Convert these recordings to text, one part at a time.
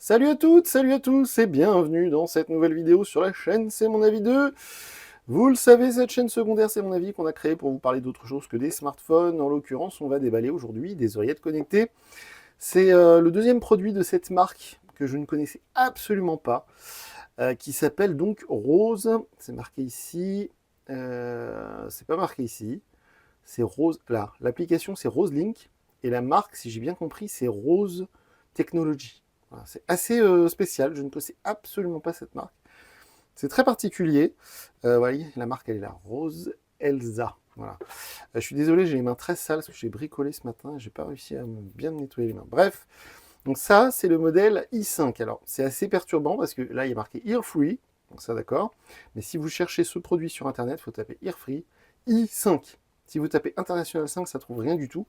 Salut à toutes, salut à tous et bienvenue dans cette nouvelle vidéo sur la chaîne C'est mon avis 2. Vous le savez, cette chaîne secondaire C'est mon avis qu'on a créée pour vous parler d'autre chose que des smartphones. En l'occurrence, on va déballer aujourd'hui des oreillettes connectées. C'est le deuxième produit de cette marque que je ne connaissais absolument pas, qui s'appelle donc Rose. C'est marqué ici. C'est pas marqué ici. C'est Rose. Là, l'application c'est Rose Link et la marque, si j'ai bien compris, c'est Rose Technology. Voilà, c'est assez spécial, je ne connaissais absolument pas cette marque. C'est très particulier. Vous voyez, la marque, elle est là, Rose Elsa. Voilà. Je suis désolé, j'ai les mains très sales parce que j'ai bricolé ce matin et j'ai pas réussi à bien nettoyer les mains. Bref, donc ça, c'est le modèle i5. Alors, c'est assez perturbant parce que là, il est marqué Ear Free, donc ça, d'accord. Mais si vous cherchez ce produit sur Internet, il faut taper Ear Free i5. Si vous tapez International 5, ça trouve rien du tout.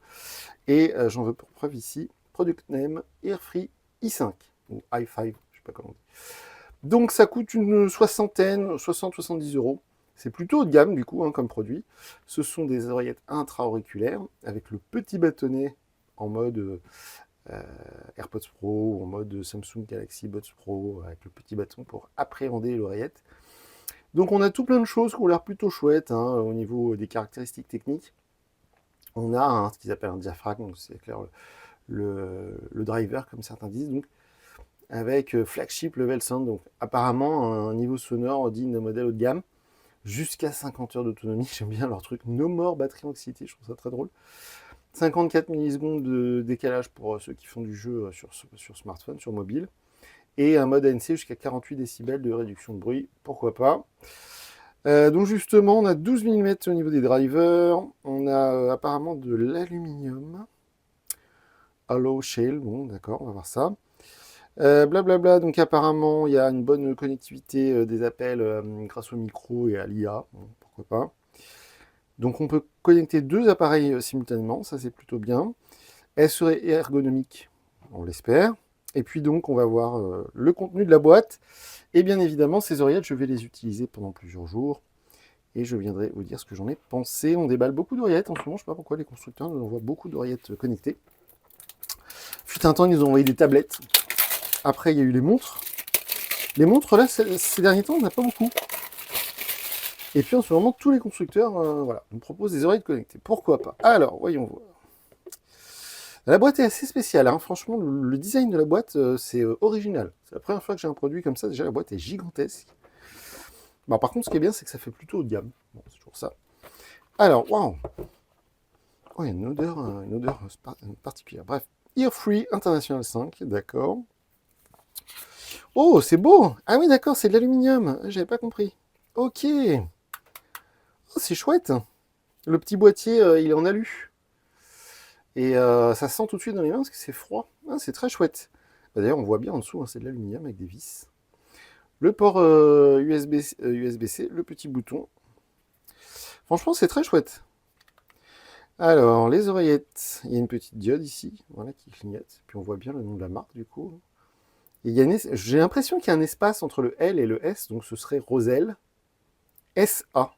Et j'en veux pour preuve ici, Product Name Ear Free i5 ou i5, je ne sais pas comment on dit. Donc ça coûte une soixantaine, 60-70 euros. C'est plutôt haut de gamme du coup comme produit. Ce sont des oreillettes intra-auriculaires avec le petit bâtonnet en mode AirPods Pro ou en mode Samsung Galaxy Buds Pro avec le petit bâton pour appréhender l'oreillette. Donc on a tout plein de choses qui ont l'air plutôt chouettes au niveau des caractéristiques techniques. On a ce qu'ils appellent un diaphragme, c'est clair, le driver comme certains disent, donc avec flagship level sound, donc apparemment un niveau sonore digne d'un modèle haut de gamme, jusqu'à 50 heures d'autonomie. J'aime bien leur truc No More Battery Anxiety, je trouve ça très drôle. 54 millisecondes de décalage pour ceux qui font du jeu sur smartphone, sur mobile, et un mode ANC jusqu'à 48 décibels de réduction de bruit, pourquoi pas. Donc justement, on a 12 mm au niveau des drivers, on a apparemment de l'aluminium, Hollow Shell, bon d'accord, on va voir ça. Blablabla, donc apparemment il y a une bonne connectivité des appels grâce au micro et à l'IA, bon, pourquoi pas. Donc on peut connecter deux appareils simultanément, ça c'est plutôt bien. Elle serait ergonomique, on l'espère. Et puis donc on va voir le contenu de la boîte. Et bien évidemment ces oreillettes je vais les utiliser pendant plusieurs jours. Et je viendrai vous dire ce que j'en ai pensé. On déballe beaucoup d'oreillettes en ce moment, je ne sais pas pourquoi les constructeurs nous envoient beaucoup d'oreillettes connectées. Fut un temps ils nous ont envoyé des tablettes. Après il y a eu les montres. Les montres là ces derniers temps on n'a pas beaucoup. Et puis en ce moment, tous les constructeurs voilà, nous proposent des oreillettes connectées. Pourquoi pas? Alors, voyons voir. La boîte est assez spéciale, hein. Franchement, le design de la boîte, c'est original. C'est la première fois que j'ai un produit comme ça. Déjà, la boîte est gigantesque. Bon, par contre, ce qui est bien, c'est que ça fait plutôt haut de gamme. Bon, c'est toujours ça. Alors, waouh! Oh, il y a une odeur particulière. Bref, Ear Free International 5, d'accord. Oh, c'est beau! Ah oui, d'accord, c'est de l'aluminium. J'avais pas compris. Ok. Oh, c'est chouette. Le petit boîtier, il est en alu. Et ça sent tout de suite dans les mains parce que c'est froid. Ah, c'est très chouette. D'ailleurs, on voit bien en dessous, c'est de l'aluminium avec des vis. Le port USB-C, le petit bouton. Franchement, c'est très chouette. Alors, les oreillettes. Il y a une petite diode ici, voilà, qui clignote. Puis on voit bien le nom de la marque, du coup. J'ai l'impression qu'il y a un espace entre le L et le S, donc ce serait Roselle. S-A.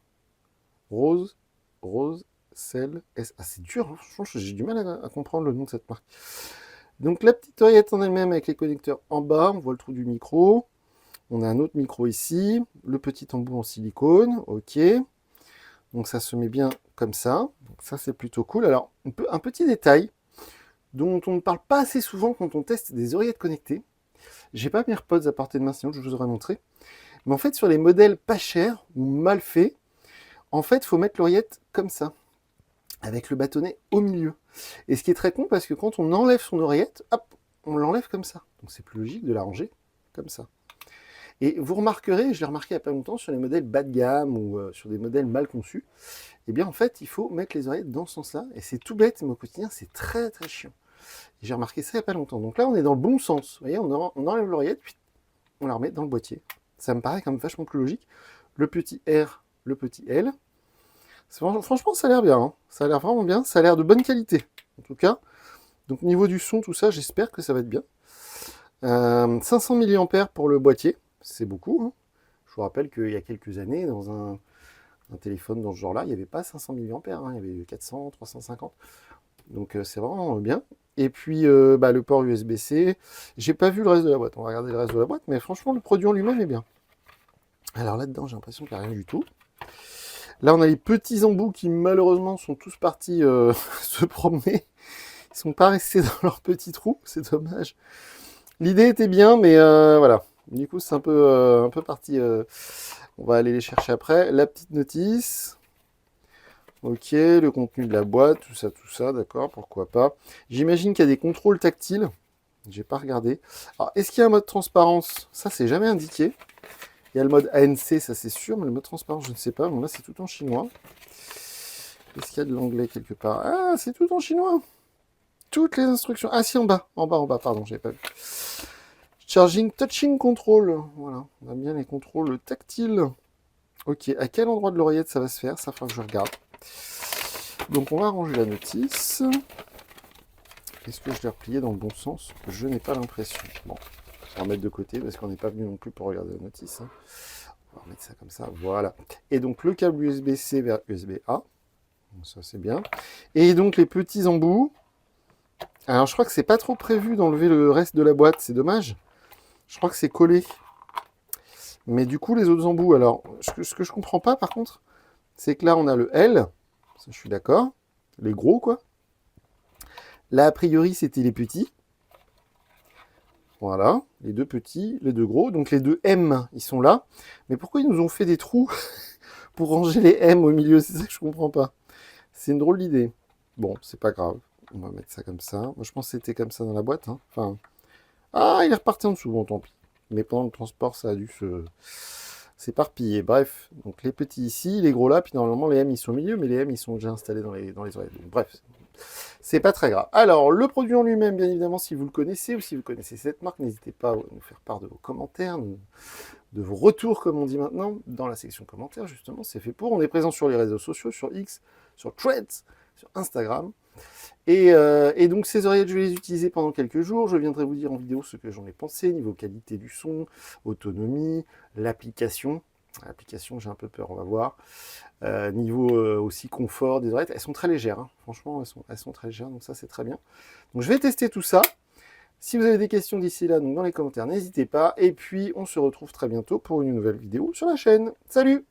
Rose, Rose, Cell, S. Ah, c'est dur, hein. Franchement, j'ai du mal à comprendre le nom de cette marque. Donc la petite oreillette en elle-même avec les connecteurs en bas, on voit le trou du micro. On a un autre micro ici, le petit embout en silicone, ok. Donc ça se met bien comme ça. Donc ça c'est plutôt cool. Alors un petit détail dont on ne parle pas assez souvent quand on teste des oreillettes connectées. J'ai pas mes AirPods à portée de main, sinon je vous aurais montré. Mais en fait sur les modèles pas chers ou mal faits, en fait il faut mettre l'oreillette comme ça, avec le bâtonnet au milieu. Et ce qui est très con parce que quand on enlève son oreillette, hop, on l'enlève comme ça. Donc c'est plus logique de la ranger comme ça. Et vous remarquerez, je l'ai remarqué il n'y a pas longtemps sur les modèles bas de gamme ou sur des modèles mal conçus, eh bien en fait il faut mettre les oreillettes dans ce sens-là. Et c'est tout bête, mais au quotidien c'est très très chiant. J'ai remarqué ça il n'y a pas longtemps. Donc là on est dans le bon sens. Vous voyez, on enlève l'oreillette, puis on la remet dans le boîtier. Ça me paraît quand même vachement plus logique. Le petit R, le petit L. Franchement ça a l'air bien. Hein. Ça a l'air vraiment bien. Ça a l'air de bonne qualité. En tout cas. Donc niveau du son, tout ça, j'espère que ça va être bien. 500 mAh pour le boîtier, c'est beaucoup. Hein. Je vous rappelle qu'il y a quelques années, dans un téléphone dans ce genre-là, il n'y avait pas 500 mAh, hein, il y avait 400, 350. Donc c'est vraiment bien. Et puis le port USB-C. J'ai pas vu le reste de la boîte. On va regarder le reste de la boîte, mais franchement, le produit en lui-même est bien. Alors là-dedans, j'ai l'impression qu'il n'y a rien du tout. Là, on a les petits embouts qui, malheureusement, sont tous partis se promener. Ils sont pas restés dans leur petit trou. C'est dommage. L'idée était bien, mais voilà. Du coup, c'est un peu parti. On va aller les chercher après. La petite notice. Ok, le contenu de la boîte, tout ça, d'accord, pourquoi pas. J'imagine qu'il y a des contrôles tactiles. J'ai pas regardé. Alors, est-ce qu'il y a un mode transparence? Ça, c'est jamais indiqué. Il y a le mode ANC, ça c'est sûr, mais le mode transparence, je ne sais pas. Bon, là, c'est tout en chinois. Est-ce qu'il y a de l'anglais quelque part? Ah, c'est tout en chinois. Toutes les instructions. Ah, si, en bas, pardon, j'avais pas vu. Charging Touching Control. Voilà, on a bien les contrôles tactiles. Ok, à quel endroit de l'oreillette ça va se faire? Ça, il faudra que je regarde. Donc, on va ranger la notice. Est-ce que je l'ai replié dans le bon sens? Je n'ai pas l'impression. Bon, on va remettre de côté parce qu'on n'est pas venu non plus pour regarder la notice. On va remettre ça comme ça, voilà. Et donc, le câble USB-C vers USB-A. Ça, c'est bien. Et donc, les petits embouts. Alors, je crois que c'est pas trop prévu d'enlever le reste de la boîte. C'est dommage. Je crois que c'est collé. Mais du coup, les autres embouts, alors, ce que je comprends pas, par contre, c'est que là, on a le L. Ça, je suis d'accord. Les gros, quoi. Là, a priori, c'était les petits. Voilà, les deux petits, les deux gros. Donc, les deux M, ils sont là. Mais pourquoi ils nous ont fait des trous pour ranger les M au milieu? C'est ça que je comprends pas. C'est une drôle d'idée. Bon, c'est pas grave. On va mettre ça comme ça. Moi, je pense que c'était comme ça dans la boîte. Hein. Enfin... Ah, il est reparti en dessous. Bon, tant pis. Mais pendant le transport, ça a dû s'éparpiller. Bref, donc les petits ici, les gros là, puis normalement les M ils sont au milieu, mais les M ils sont déjà installés dans les oreilles. Donc, bref, c'est pas très grave. Alors, le produit en lui-même, bien évidemment, si vous le connaissez ou si vous connaissez cette marque, n'hésitez pas à nous faire part de vos commentaires, de vos retours, comme on dit maintenant, dans la section commentaires, justement, c'est fait pour. On est présent sur les réseaux sociaux, sur X, sur Threads, sur Instagram. Et donc ces oreillettes, je vais les utiliser pendant quelques jours. Je viendrai vous dire en vidéo ce que j'en ai pensé, niveau qualité du son, autonomie, l'application. L'application, j'ai un peu peur, on va voir. Niveau aussi confort des oreillettes, elles sont très légères. Hein. Franchement, elles sont très légères, donc ça c'est très bien. Donc je vais tester tout ça. Si vous avez des questions d'ici là, donc dans les commentaires, n'hésitez pas. Et puis on se retrouve très bientôt pour une nouvelle vidéo sur la chaîne. Salut!